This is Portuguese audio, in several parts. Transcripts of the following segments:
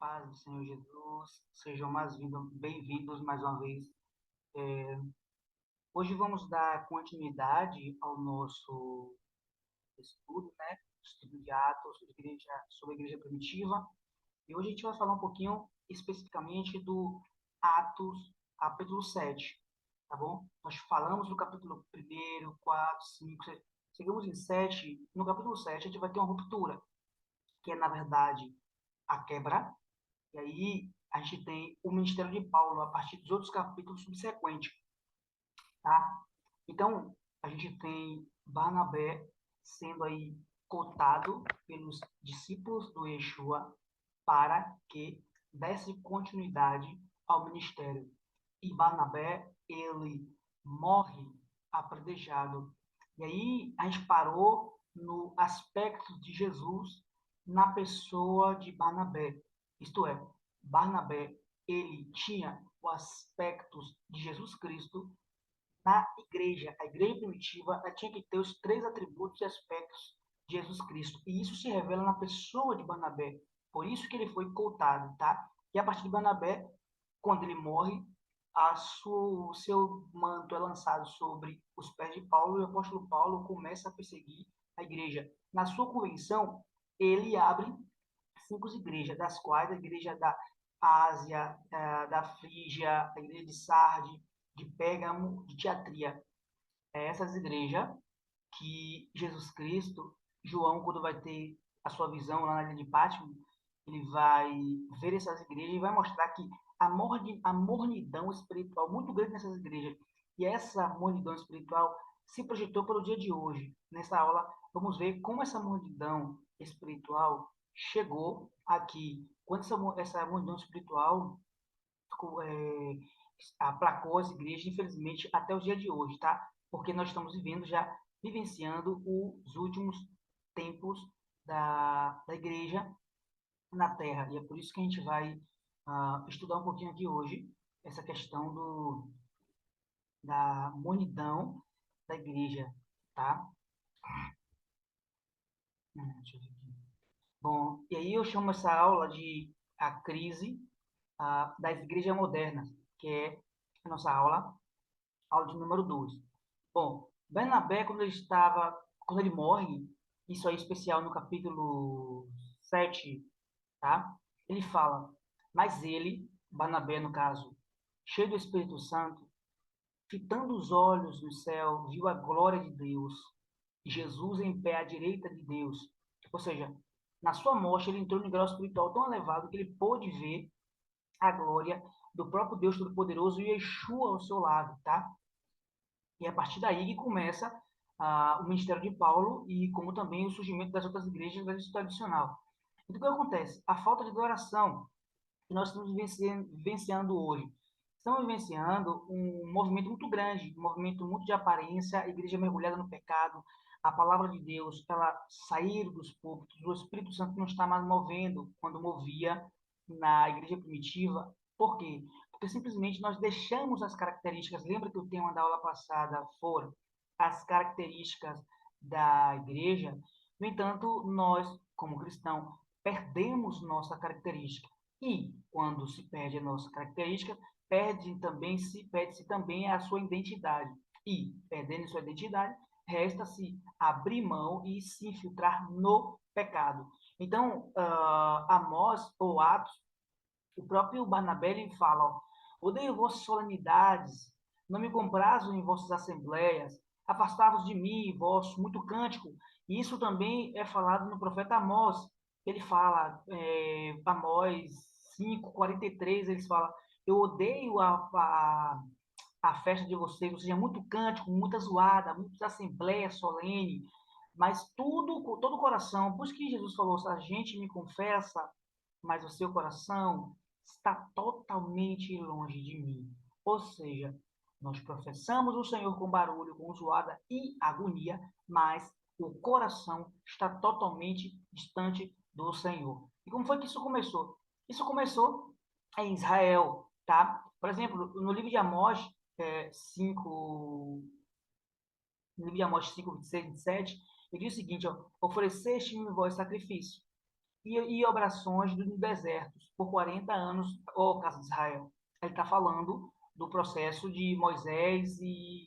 Paz do Senhor Jesus, sejam bem-vindos mais uma vez. Hoje vamos dar continuidade ao nosso estudo, né? Estudo de Atos, sobre a igreja primitiva. E hoje a gente vai falar um pouquinho especificamente do Atos, capítulo 7, tá bom? Nós falamos do capítulo 1, 4, 5, chegamos em 7. No capítulo 7 a gente vai ter uma ruptura, que é, na verdade, a quebra. E aí a gente tem o ministério de Paulo a partir dos outros capítulos subsequentes, tá? Então, a gente tem Barnabé sendo aí cotado pelos discípulos do Yeshua para que desse continuidade ao ministério. E Barnabé, ele morre apredejado. E aí a gente parou no aspecto de Jesus na pessoa de Barnabé. Isto é, Barnabé, ele tinha os aspectos de Jesus Cristo na igreja. A igreja primitiva ela tinha que ter os três atributos e aspectos de Jesus Cristo. E isso se revela na pessoa de Barnabé. Por isso que ele foi coutado, tá? E a partir de Barnabé, quando ele morre, o seu manto é lançado sobre os pés de Paulo e o apóstolo Paulo começa a perseguir a igreja. Na sua convenção, ele abre cinco igrejas, das quais a igreja da Ásia, da Frígia, a igreja de Sardes, de Pérgamo, de Tiatria. É essas igrejas que Jesus Cristo, João, quando vai ter a sua visão lá na ilha de Patmos, ele vai ver essas igrejas e vai mostrar que a mornidão espiritual muito grande nessas igrejas. E essa mornidão espiritual se projetou para o dia de hoje. Nessa aula, vamos ver como essa mornidão espiritual chegou aqui. Quando essa mornidão espiritual é, aplacou as igrejas, infelizmente, até o dia de hoje, tá? Porque nós estamos vivenciando os últimos tempos da igreja na Terra. E é por isso que a gente vai estudar um pouquinho aqui hoje essa questão da monidão da igreja, tá? Deixa eu ver aqui. Bom, e aí eu chamo essa aula de a crise das igrejas modernas, que é a nossa aula de número 2. Bom, Bernabé, quando ele morre, isso aí é especial no capítulo 7, tá? Ele fala, mas ele, Barnabé no caso, cheio do Espírito Santo, fitando os olhos no céu, viu a glória de Deus, e Jesus em pé à direita de Deus. Ou seja, na sua morte ele entrou em grau espiritual tão elevado que ele pôde ver a glória do próprio Deus Todo-Poderoso e Yeshua ao seu lado, tá? E é a partir daí que começa o ministério de Paulo e como também o surgimento das outras igrejas da igreja tradicional. Então, o que acontece? A falta de adoração que nós estamos vivenciando hoje. Estamos vivenciando um movimento muito grande, um movimento muito de aparência, a igreja mergulhada no pecado, a palavra de Deus, ela sair dos púlpitos, o Espírito Santo não está mais movendo quando movia na igreja primitiva. Por quê? Porque simplesmente nós deixamos as características. Lembra que o tema da aula passada foram as características da igreja? No entanto, nós, como cristãos, perdemos nossa característica. E quando se perde a nossa característica, perde-se também a sua identidade. E, perdendo sua identidade, resta-se abrir mão e se infiltrar no pecado. Então, Amós, ou Atos, o próprio Barnabé ele fala, ó, odeio vossas solenidades, não me comprazo em vossas assembleias, afastai-vos de mim, vosso muito cântico. E isso também é falado no profeta Amós. Ele fala, Amós 5:43, eles falam, eu odeio a festa de vocês, ou seja, muito cântico, muita zoada, muitas assembleias solene, mas tudo, com todo o coração. Por isso que Jesus falou, se a gente me confessa, mas o seu coração está totalmente longe de mim. Ou seja, nós professamos o Senhor com barulho, com zoada e agonia, mas o coração está totalmente distante do Senhor. E como foi que isso começou? Isso começou em Israel, tá? Por exemplo, no livro de Amós, 5, no livro de Amós 5, 26, 27, ele diz o seguinte, ó, ofereceste-me vós sacrifício. e orações no deserto por 40 anos, ó casa de Israel. Ele está falando do processo de Moisés e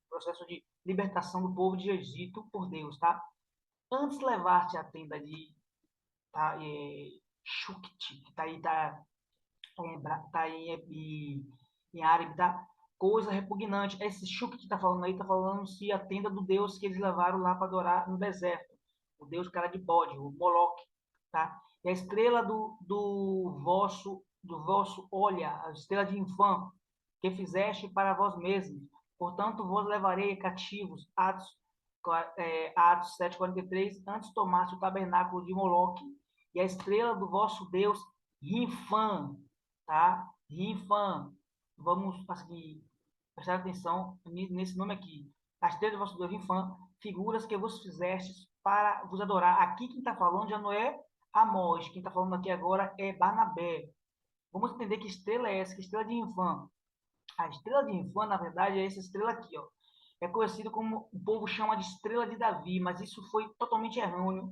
processo de libertação do povo de Egito por Deus, tá? Antes de levar-te à tenda de tá, Shukti, que tá aí, tá em árabe, tá? Coisa repugnante. Esse Shukti que tá falando aí, tá falando se a tenda do Deus que eles levaram lá para adorar no deserto. O Deus cara de bode, o Moloque, tá? E a estrela do vosso olha, a estrela de Infã, que fizeste para vós mesmos. Portanto, vos levarei cativos. Atos 7:43, antes tomaste o tabernáculo de Moloque e a estrela do vosso Deus, Rinfã, tá? Rinfã. Vamos aqui prestar atenção nesse nome aqui. A estrela do vosso Deus, Rinfã, figuras que vos fizestes para vos adorar. Aqui quem está falando já não é Amós, quem está falando aqui agora é Barnabé. Vamos entender que estrela é essa, que estrela de Rinfã. A estrela de Infã, na verdade, é essa estrela aqui, ó. É conhecido como o povo chama de estrela de Davi, mas isso foi totalmente errôneo.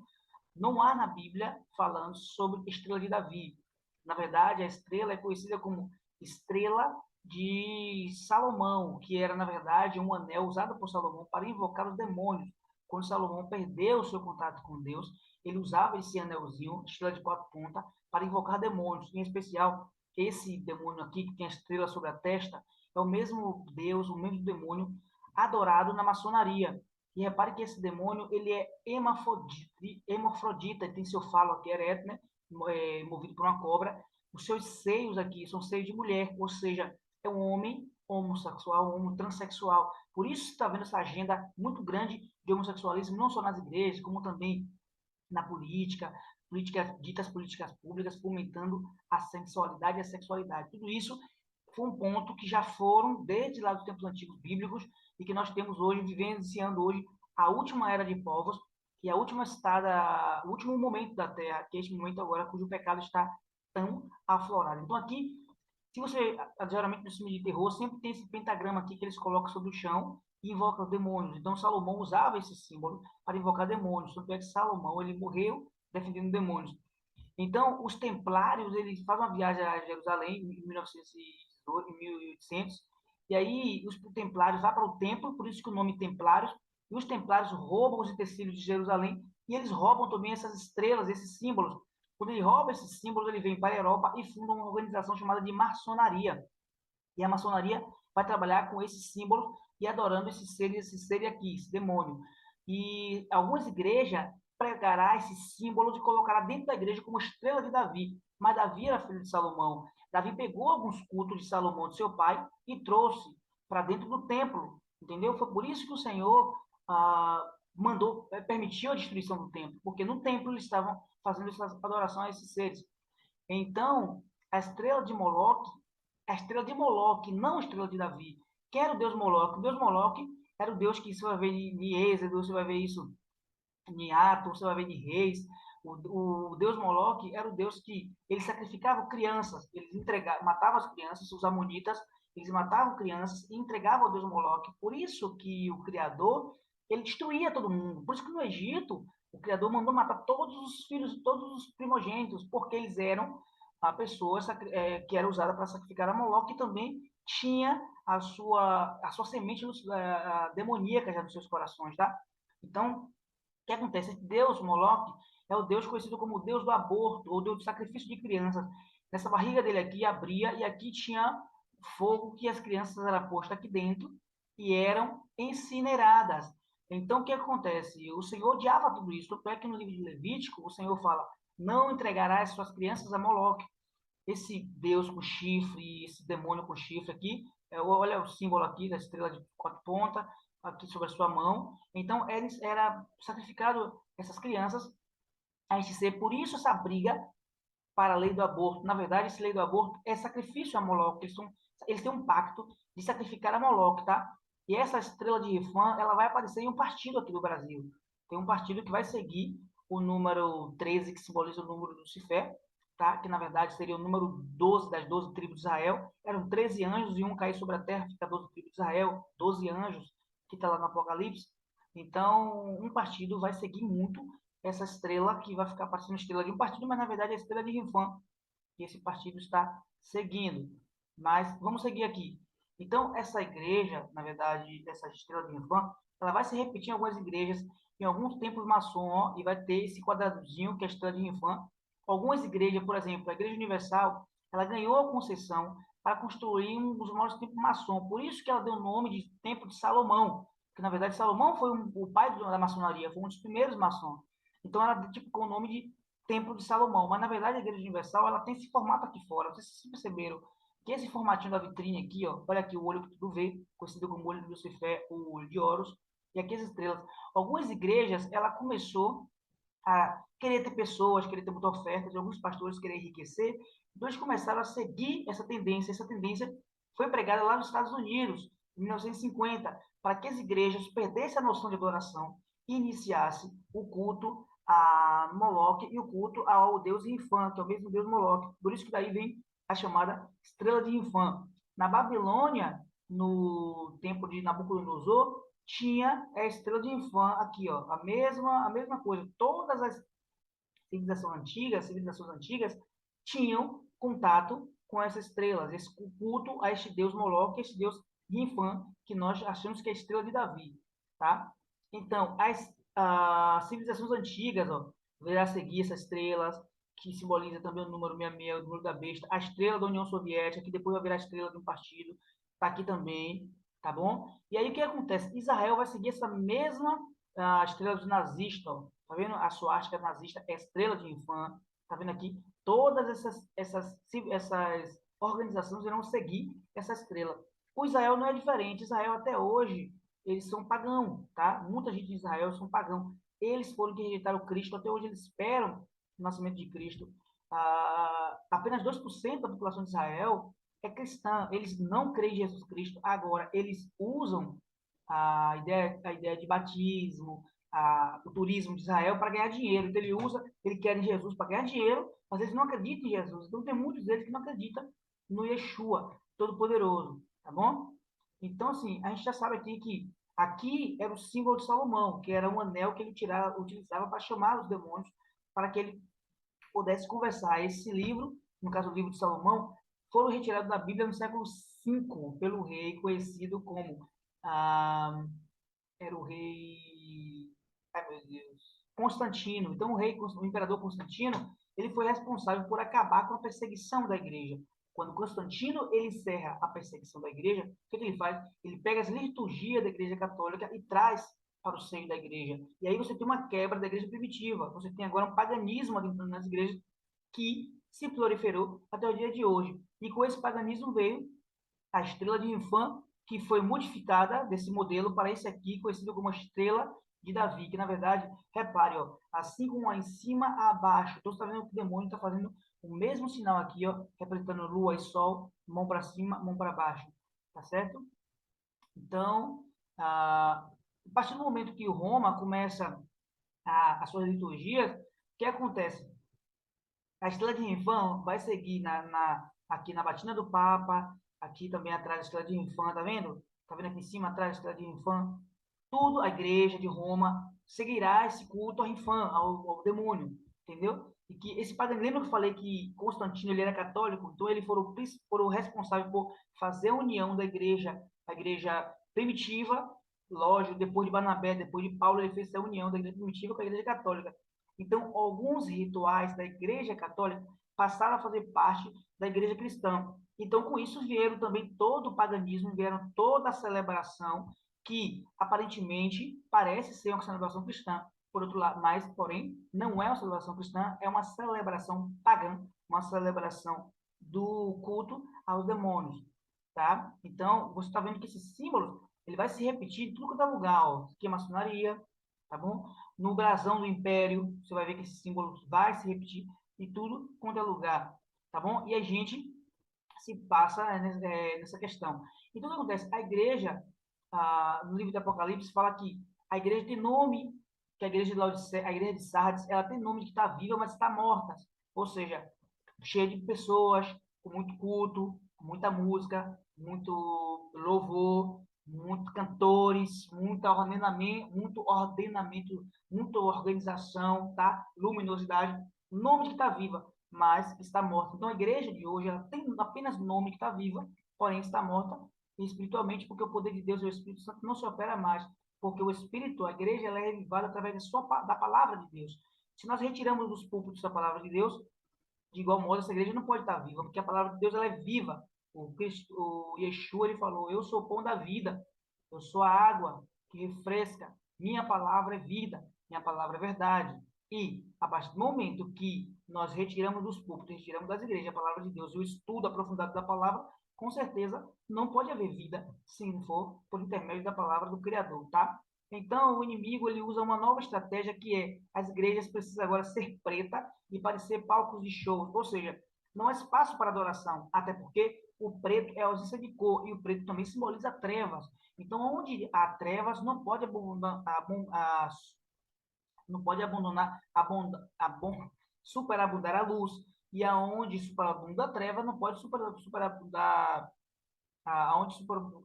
Não há na Bíblia falando sobre estrela de Davi. Na verdade, a estrela é conhecida como estrela de Salomão, que era, na verdade, um anel usado por Salomão para invocar os demônios. Quando Salomão perdeu o seu contato com Deus, ele usava esse anelzinho, estrela de 4 pontas, para invocar demônios. Em especial, esse demônio aqui, que tem a estrela sobre a testa, é o mesmo Deus, o mesmo demônio adorado na maçonaria. E repare que esse demônio, ele é hermafrodita, tem seu falo aqui ereto, né? Movido por uma cobra. Os seus seios aqui são seios de mulher, ou seja, é um homem homossexual, um homem transexual. Por isso está vendo essa agenda muito grande de homossexualismo, não só nas igrejas, como também na política, ditas políticas públicas, fomentando a sensualidade e a sexualidade. Tudo isso foi um ponto que já foram desde lá dos tempos antigos bíblicos e que nós temos hoje, vivenciando hoje a última era de povos, que é a última estada, o último momento da Terra, que é este momento agora cujo pecado está tão aflorado. Então aqui, se você, geralmente no filme de terror, sempre tem esse pentagrama aqui que eles colocam sobre o chão e invocam demônios. Então Salomão usava esse símbolo para invocar demônios. Tanto é que Salomão, ele morreu defendendo demônios. Então, os templários, eles fazem uma viagem a Jerusalém em 1918, em 1800, e aí os templários vão para o templo, por isso que o nome templários, e os templários roubam os utensílios de Jerusalém, e eles roubam também essas estrelas, esses símbolos. Quando ele rouba esses símbolos, ele vem para a Europa e funda uma organização chamada de maçonaria. E a maçonaria vai trabalhar com esses símbolos e adorando esse ser aqui, esse demônio. E algumas igrejas pregará esse símbolo e colocará dentro da igreja como estrela de Davi. Mas Davi era filho de Salomão. Davi pegou alguns cultos de Salomão, de seu pai, e trouxe para dentro do templo. Entendeu? Foi por isso que o Senhor permitiu a destruição do templo, porque no templo eles estavam fazendo essa adoração a esses seres. Então, a estrela de Moloque, a estrela de Moloque, não a estrela de Davi. Quem era o deus Moloque? O deus Moloque era o deus que você vai ver em Êxodo, você vai ver isso em Atos, você vai ver em Reis. O deus Moloque era o deus que ele sacrificava crianças, eles matavam as crianças, os amonitas, eles matavam crianças e entregavam ao deus Moloque. Por isso que o Criador, ele destruía todo mundo. Por isso que no Egito, o Criador mandou matar todos os filhos, todos os primogênitos, porque eles eram a pessoa que era usada para sacrificar a Moloque, que também tinha a sua semente demoníaca já nos seus corações, tá? Então, o que acontece? Deus, Moloque, é o Deus conhecido como o Deus do aborto, ou Deus do sacrifício de crianças. Nessa barriga dele aqui abria e aqui tinha fogo que as crianças eram postas aqui dentro e eram incineradas. Então, o que acontece? O Senhor odiava tudo isso. Tanto é que no livro de Levítico, o Senhor fala: não entregarás suas crianças a Moloque. Esse Deus com chifre, esse demônio com chifre aqui, olha o símbolo aqui da estrela de 4 pontas, aqui sobre a sua mão. Então, era sacrificado essas crianças a este ser. Por isso, essa briga para a lei do aborto. Na verdade, essa lei do aborto é sacrifício a Moloque. Eles têm um pacto de sacrificar a Moloque, tá? E essa estrela de Rifã, ela vai aparecer em um partido aqui do Brasil. Tem um partido que vai seguir o número 13, que simboliza o número do Lucifer, tá? Que na verdade seria o número 12 das 12 tribos de Israel. Eram 13 anjos e um cair sobre a terra, fica 12 tribos de Israel, 12 anjos, que está lá no Apocalipse. Então, um partido vai seguir muito essa estrela que vai ficar parecendo estrela de um partido, mas na verdade é a estrela de Rifan, que esse partido está seguindo. Mas vamos seguir aqui. Então, essa igreja, na verdade, essa estrela de Rifan, ela vai se repetir em algumas igrejas, em alguns templos maçom, e vai ter esse quadradozinho, que é a estrela de Rifan. Algumas igrejas, por exemplo, a Igreja Universal, ela ganhou a concessão para construir um dos maiores templos maçom. Por isso que ela deu o nome de Templo de Salomão, que na verdade Salomão foi o pai da maçonaria, foi um dos primeiros maçons. Então ela tipo com o nome de Templo de Salomão, mas na verdade a Igreja Universal ela tem esse formato aqui fora. Vocês perceberam que esse formatinho da vitrine aqui, ó, olha aqui o olho que tudo vê, conhecido como olho de Lucifer, o olho de Horus, e aqui as estrelas. Algumas igrejas ela começou a querer ter pessoas, querer ter muita oferta, de alguns pastores querer enriquecer, então eles começaram a seguir essa tendência. Essa tendência foi pregada lá nos Estados Unidos, em 1950, para que as igrejas perdessem a noção de adoração e iniciassem o culto a Moloque e o culto ao deus Infã, que é o mesmo deus Moloque. Por isso que daí vem a chamada estrela de Infã. Na Babilônia, no tempo de Nabucodonosor, tinha a estrela de Infã aqui, ó, a mesma coisa. Todas as civilizações antigas tinham contato com essas estrelas, esse culto a este deus Moloque, este deus Infã, que nós achamos que é a estrela de Davi, tá? Então, as civilizações antigas, ó, verá seguir essas estrelas, que simboliza também o número 66, o número da besta, a estrela da União Soviética, que depois vai virar a estrela de um partido, tá aqui também, tá bom? E aí o que acontece? Israel vai seguir essa mesma estrela dos nazistas, ó. Tá vendo? A suástica nazista é a estrela de Infã. Tá vendo aqui? Todas essas organizações irão seguir essa estrela. O Israel não é diferente. Israel até hoje eles são pagãos, tá? Muita gente de Israel são pagãos. Eles foram que rejeitaram Cristo. Até hoje eles esperam o nascimento de Cristo. Apenas 2% da população de Israel é cristã. Eles não creem em Jesus Cristo. Agora, eles usam a ideia de batismo, o turismo de Israel para ganhar dinheiro. Então, ele quer em Jesus para ganhar dinheiro, mas eles não acreditam em Jesus. Então, tem muitos deles que não acreditam no Yeshua, Todo-Poderoso, tá bom? Então, assim, a gente já sabe aqui era o símbolo de Salomão, que era um anel que ele utilizava para chamar os demônios, para que ele pudesse conversar. Esse livro, no caso o livro de Salomão, foram retirados da Bíblia no século V pelo rei conhecido como era o rei, ai meu Deus, Constantino. Então o imperador Constantino, ele foi responsável por acabar com a perseguição da igreja. Quando Constantino ele encerra a perseguição da igreja, o que ele faz? Ele pega as liturgias da igreja católica e traz para o seio da igreja. E aí você tem uma quebra da igreja primitiva. Você tem agora um paganismo dentro das igrejas que se proliferou até o dia de hoje. E com esse paganismo veio a estrela de Infã, que foi modificada desse modelo para esse aqui, conhecido como estrela de Davi, que na verdade, repare, ó, assim como em cima a abaixo, então você está vendo que o demônio está fazendo o mesmo sinal aqui, ó, representando lua e sol, mão para cima, mão para baixo, tá certo? Então, a partir do momento que o Roma começa as suas liturgias, o que acontece? A estrela de Infã vai seguir aqui na batina do Papa, aqui também atrás da estrela de Infã, tá vendo? Tá vendo aqui em cima atrás da estrela de Infã? Tudo a igreja de Roma seguirá esse culto ao Infã, ao demônio, entendeu? E que esse padre, lembra que eu falei que Constantino ele era católico? Então ele foram responsáveis por fazer a união a igreja primitiva, lógico, depois de Barnabé, depois de Paulo, ele fez essa união da igreja primitiva com a igreja católica. Então, alguns rituais da Igreja Católica passaram a fazer parte da Igreja Cristã. Então, com isso vieram também todo o paganismo, vieram toda a celebração que aparentemente parece ser uma celebração cristã. Por outro lado, mas, porém, não é uma celebração cristã, é uma celebração pagã, uma celebração do culto aos demônios, tá? Então, você está vendo que esse símbolo ele vai se repetir em tudo quanto é lugar, ó. Aqui é maçonaria, tá bom? No brasão do Império, você vai ver que esse símbolo vai se repetir em tudo quanto é lugar, tá bom? E a gente se passa nessa questão. Então, o que acontece? A igreja, no livro do Apocalipse, fala que a igreja tem nome, que a igreja de Laodiceia, a igreja de Sardes, ela tem nome de que está viva, mas está morta. Ou seja, cheia de pessoas, com muito culto, com muita música, muito louvor, Muitos cantores, muita organização, tá? Luminosidade, nome de que está viva, mas está morta. Então a igreja de hoje ela tem apenas nome que está viva, porém está morta espiritualmente, porque o poder de Deus e o Espírito Santo não se opera mais, porque o Espírito, a igreja, ela é revivada através da palavra de Deus. Se nós retiramos dos púlpitos a palavra de Deus, de igual modo, essa igreja não pode estar viva, porque a palavra de Deus ela é viva. O Yeshua ele falou: Eu sou o pão da vida, eu sou a água que refresca. Minha palavra é vida, minha palavra é verdade. E, a partir do momento que nós retiramos dos púlpitos, retiramos das igrejas a palavra de Deus e o estudo aprofundado da palavra, com certeza não pode haver vida se não for por intermédio da palavra do Criador, tá? Então, o inimigo ele usa uma nova estratégia que é as igrejas precisam agora ser preta e parecer palcos de show, ou seja, não há espaço para adoração, até porque o preto é a ausência de cor e o preto também simboliza trevas. Então, onde há trevas, não pode abandonar, superabundar a luz, e aonde superabunda a treva, não pode superabundar, aonde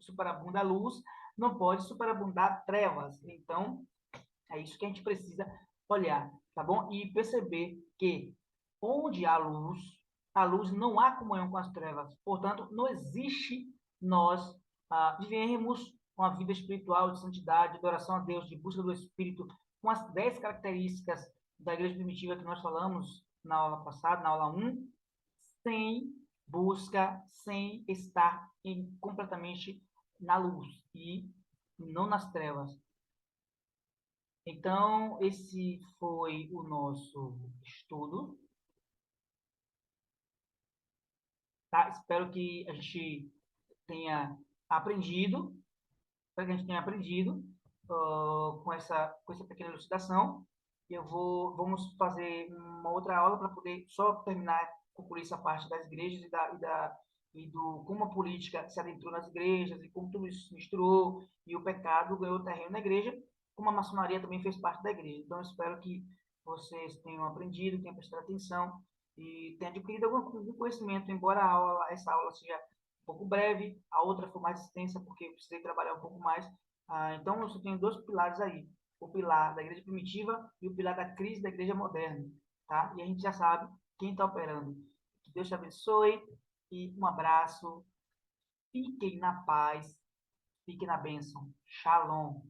superabunda a luz, não pode superabundar trevas. Então, é isso que a gente precisa olhar, tá bom? E perceber que onde há luz, a luz não há comunhão com as trevas. Portanto, não existe nós vivermos uma vida espiritual de santidade, de adoração a Deus, de busca do Espírito, com as 10 características da igreja primitiva que nós falamos na aula passada, na aula um, sem busca, sem estar completamente na luz e não nas trevas. Então, esse foi o nosso estudo, tá? Espero que a gente tenha aprendido, espero que a gente tenha aprendido com essa pequena elucidação. Vamos fazer uma outra aula para poder só terminar, concluir essa parte das igrejas e do como a política se adentrou nas igrejas e como tudo isso se misturou e o pecado ganhou terreno na igreja, como a maçonaria também fez parte da igreja. Então, eu espero que vocês tenham aprendido, tenham prestado atenção e tenham adquirido algum conhecimento, embora essa aula seja um pouco breve, a outra foi mais extensa porque eu precisei trabalhar um pouco mais. Então, eu só tenho dois pilares aí, o pilar da igreja primitiva e o pilar da crise da igreja moderna, tá? E a gente já sabe quem está operando. Que Deus te abençoe e um abraço. Fiquem na paz, fiquem na bênção. Shalom.